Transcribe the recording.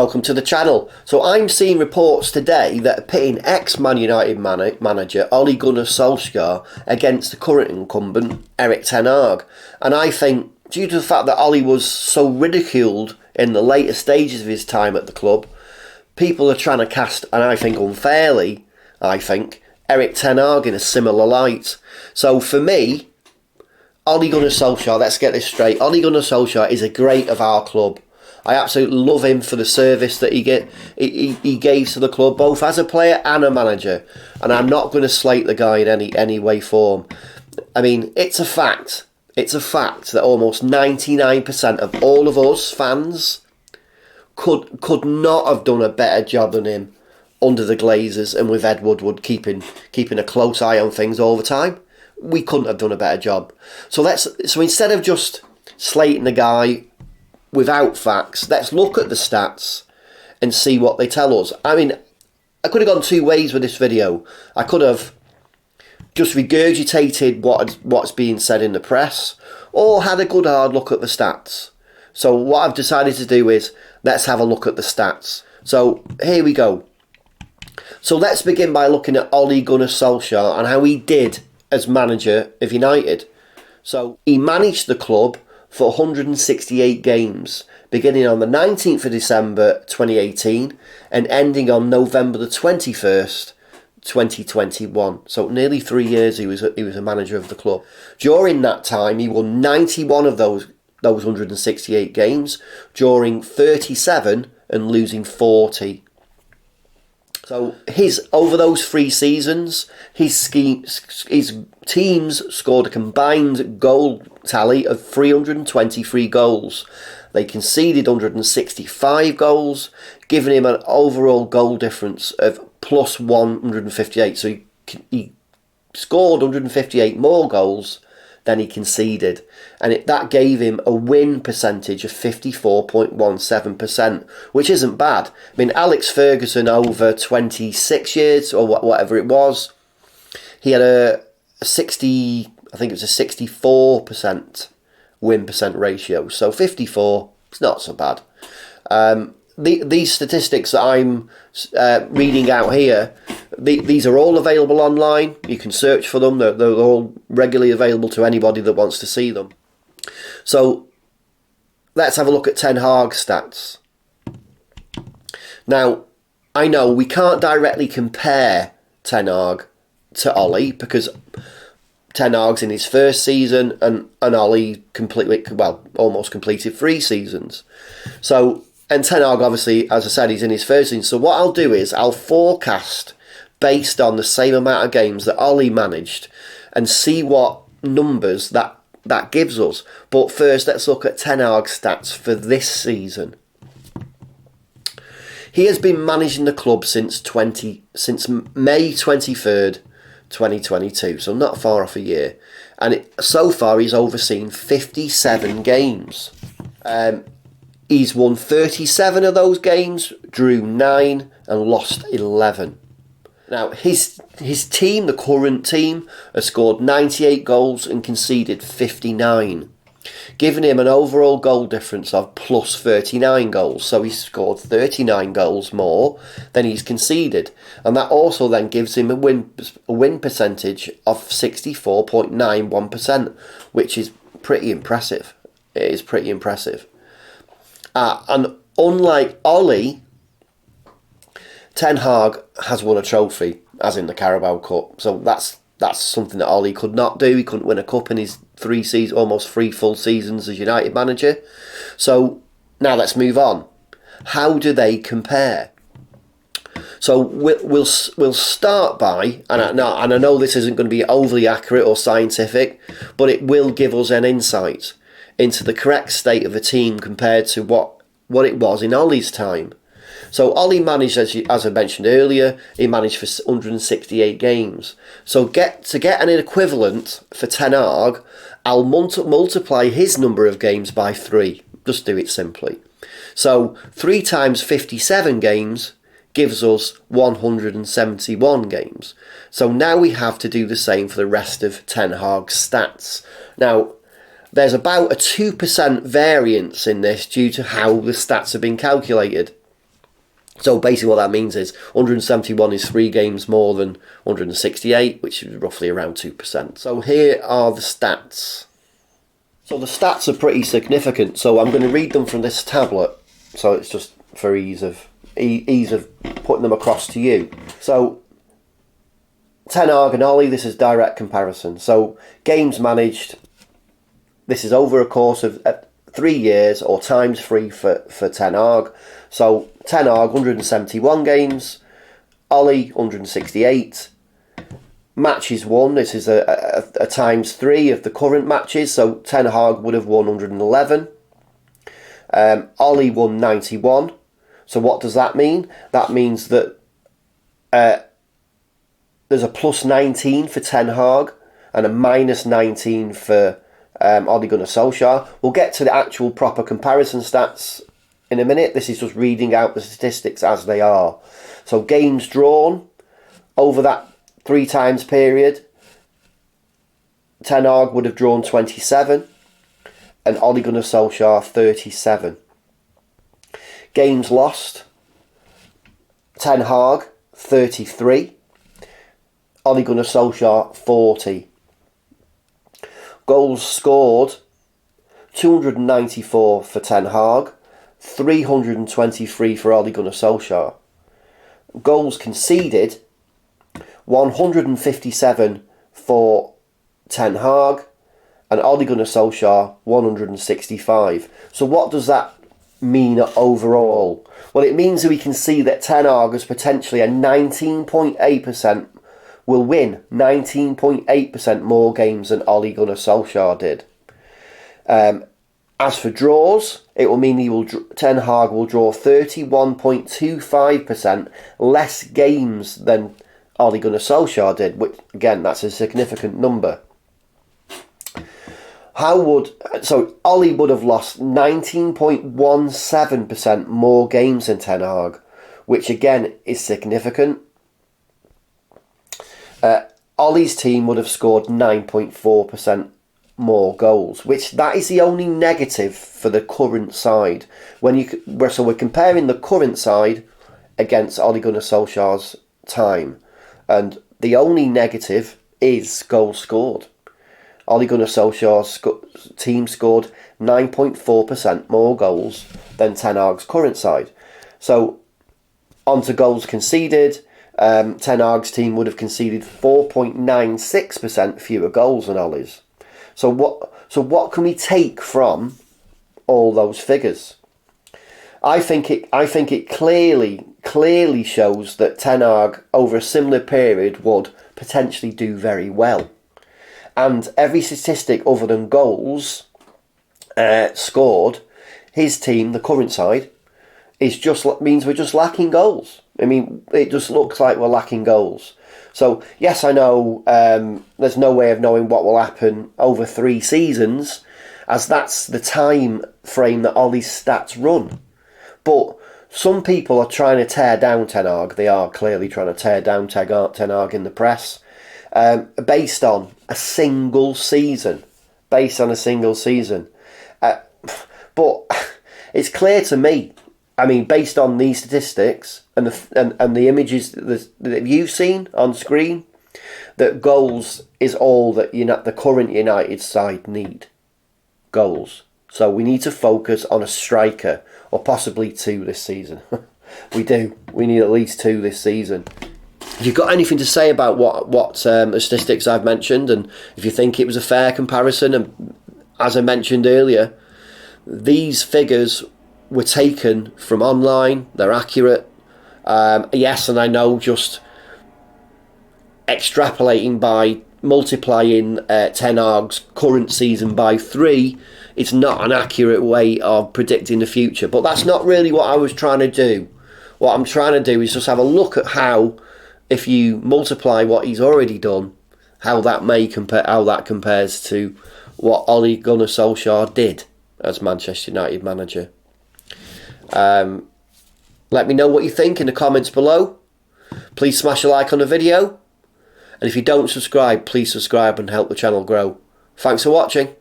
welcome to the channel. So I'm seeing reports today that are pitting ex-Man United manager Ole Gunnar Solskjaer against the current incumbent Eric Ten Hag. And I think, due to the fact that Ole was so ridiculed in the later stages of his time at the club, people are trying to cast, and I think unfairly, Eric Ten Hag in a similar light. So for me, Ole Gunnar Solskjaer, let's get this straight, Ole Gunnar Solskjaer is a great of our club. I absolutely love him for the service that he gave to the club, both as a player and a manager. And I'm not going to slate the guy in any way, form. I mean, it's a fact. It's a fact that almost 99% of all of us fans could not have done a better job than him under the Glazers and with Ed Woodward keeping a close eye on things all the time. We couldn't have done a better job. So instead of just slating the guy without facts, let's look at the stats and see what they tell us. I mean, I could have gone two ways with this video. I could have just regurgitated what's being said in the press, or had a good hard look at the stats. So what I've decided to do is, let's have a look at the stats. So here we go. So let's begin by looking at Ole Gunnar Solskjaer and how he did as manager of United. So he managed the club for 168 games, beginning on the 19th of December 2018 and ending on November the 21st, 2021. So nearly 3 years he was a manager of the club. During that time, he won 91 of those 168 games, drawing 37 and losing 40. So over those 3 seasons, his teams scored a combined goal tally of 323 goals. They conceded 165 goals, giving him an overall goal difference of plus 158. So he scored 158 more goals than he conceded, and that gave him a win percentage of 54.17%, which isn't bad. I mean, Alex Ferguson over 26 years or whatever it was, he had a 64% win percent ratio. So 54, it's not so bad. These statistics that I'm reading out here, these are all available online. You can search for them. They're all regularly available to anybody that wants to see them. So let's have a look at Ten Hag's stats. Now, I know we can't directly compare Ten Hag to Ole, because Ten Hag's in his first season and Ole almost completed 3 seasons. And Ten Hag, obviously, as I said, he's in his first season. So what I'll do is I'll forecast based on the same amount of games that Ole managed and see what numbers that gives us. But first, let's look at Ten Hag's stats for this season. He has been managing the club since May 23rd, 2022. So not far off a year. And so far, he's overseen 57 games. He's won 37 of those games, drew 9 and lost 11. Now, his team, the current team, has scored 98 goals and conceded 59, giving him an overall goal difference of plus 39 goals. So he's scored 39 goals more than he's conceded. And that also then gives him a win percentage of 64.91%, which is pretty impressive. It is pretty impressive. And unlike Ole, Ten Hag has won a trophy, as in the Carabao Cup. So that's something that Ole could not do. He couldn't win a cup in his almost 3 full seasons as United manager. So now let's move on. How do they compare? So we'll start by, and I know this isn't going to be overly accurate or scientific, but it will give us an insight into the correct state of a team compared to what it was in Ole's time. So Ole managed, as I mentioned earlier, he managed for 168 games. So to get an equivalent for Ten Hag, I'll multiply his number of games by 3. Just do it simply. So 3 times 57 games gives us 171 games. So now we have to do the same for the rest of Ten Hag's stats. Now, there's about a 2% variance in this due to how the stats have been calculated. So basically what that means is 171 is 3 games more than 168, which is roughly around 2%. So here are the stats. So the stats are pretty significant. So I'm going to read them from this tablet. So it's just for ease of putting them across to you. So Ten Hag and Ole, this is direct comparison. So games managed, this is over a course of 3 years or times 3 for Ten Hag. So Ten Hag 171 games, Ole 168. Matches won, this is a times 3 of the current matches. So Ten Hag would have won 111. Ole won 91. So what does that mean? That means that there's a plus 19 for Ten Hag and a minus 19 for Ole Gunnar Solskjaer. We'll get to the actual proper comparison stats in a minute. This is just reading out the statistics as they are. So games drawn over that 3 times period, Ten Hag would have drawn 27 and Ole Gunnar Solskjaer 37. Games lost, Ten Hag 33, Ole Gunnar Solskjaer 40. Goals scored 294 for Ten Hag, 323 for Ole Gunnar Solskjaer. Goals conceded 157 for Ten Hag and Ole Gunnar Solskjaer 165. So what does that mean overall? Well, it means that we can see that Ten Hag has potentially a 19.8% will win 19.8% more games than Ole Gunnar Solskjaer did. As for draws, it will mean Ten Hag will draw 31.25% less games than Ole Gunnar Solskjaer did, which again, that's a significant number. Ole would have lost 19.17% more games than Ten Hag, which again is significant. Ole's team would have scored 9.4% more goals, which that is the only negative for the current side. So we're comparing the current side against Ole Gunnar Solskjaer's time, and the only negative is goals scored. Ole Gunnar Solskjaer's team scored 9.4% more goals than Ten Hag's current side. So on to goals conceded. Ten Hag's team would have conceded 4.96% fewer goals than Ole's. So what can we take from all those figures? I think it clearly shows that Ten Hag over a similar period would potentially do very well. And every statistic other than goals scored, his team, the current side, means we're just lacking goals. I mean, it just looks like we're lacking goals. So, yes, I know there's no way of knowing what will happen over 3 seasons, as that's the time frame that all these stats run. But some people are trying to tear down Ten Hag. They are clearly trying to tear down Ten Hag in the press, based on a single season. But it's clear to me, I mean, based on these statistics and the images that you've seen on screen, that goals is all that the current United side need. Goals. So we need to focus on a striker, or possibly 2 this season. We do. We need at least 2 this season. If you've got anything to say about what the statistics I've mentioned, and if you think it was a fair comparison, and as I mentioned earlier, these figures were taken from online, they're accurate. Yes, and I know just extrapolating by multiplying Ten Hag's current season by 3, it's not an accurate way of predicting the future. But that's not really what I was trying to do. What I'm trying to do is just have a look at how, if you multiply what he's already done, how that compares to what Ole Gunnar Solskjaer did as Manchester United manager. Let me know what you think in the comments below. Please smash a like on the video. And if you don't subscribe, please subscribe and help the channel grow. Thanks for watching.